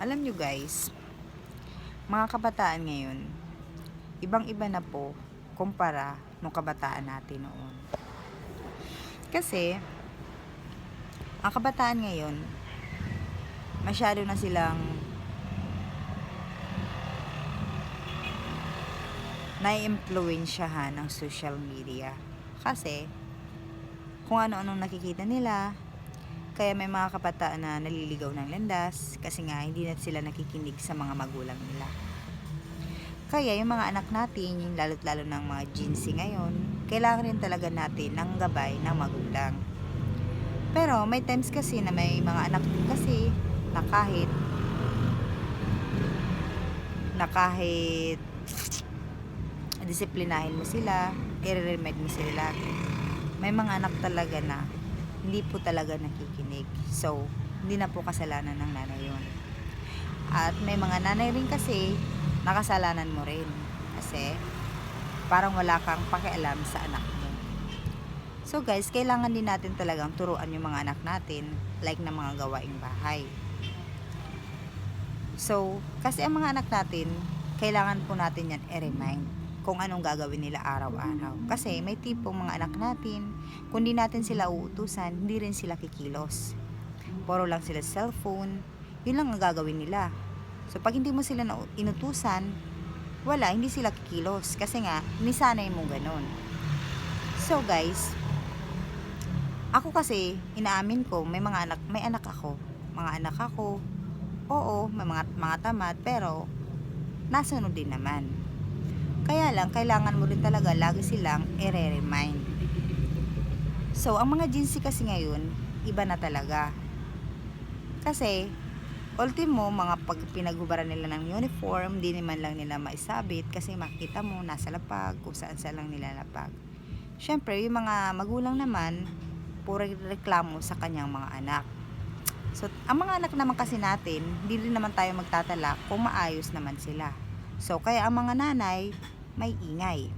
Alam nyo guys, mga kabataan ngayon, ibang-iba na po kumpara nung kabataan natin noon. Kasi, ang kabataan ngayon, masyado na silang nai-impluwensyahan ng social media. Kasi, kung ano-anong nakikita nila, kaya may mga kabataan na naliligaw ng landas kasi nga hindi na sila nakikinig sa mga magulang nila. Kaya yung mga anak natin, yung lalo't lalo ng mga Gen Z ngayon, kailangan rin talaga natin ng gabay ng magulang. Pero may times kasi na may mga anak din kasi na kahit disiplinahin mo sila, i-remind mo sila lagi. May mga anak talaga na hindi po talaga nakikinig. So, hindi na po kasalanan ng nanay yun. At may mga nanay rin kasi nakasalanan mo rin. Kasi, parang wala kang pakialam sa anak mo. So guys, kailangan din natin talagang turuan yung mga anak natin, like na mga gawaing bahay. So, kasi ang mga anak natin, kailangan po natin yan i-remind kung anong gagawin nila araw-araw. Kasi may tipong mga anak natin, kung di natin sila uutusan, hindi rin sila kikilos. Puro lang sila cellphone, yun lang ang gagawin nila. So pag hindi mo sila inutusan, wala, hindi sila kikilos. Kasi nga, nisanay mo ganun. So guys, ako kasi, inaamin ko, may anak ako. Oo, may mga tamad, pero nasunod din naman. Kaya lang, kailangan mo rin talaga lagi silang i-remind. So, ang mga Gen Z kasi ngayon, iba na talaga. Kasi, ultimo, mga pag pinaghubaran nila ng uniform, di naman lang nila maisabit kasi makita mo, nasa lapag, kung saan lang nila lapag. Syempre, yung mga magulang naman, puro reklamo sa kanyang mga anak. So, ang mga anak naman kasi natin, hindi rin naman tayo magtatala kung maayos naman sila. So, kaya ang mga nanay, may ingay.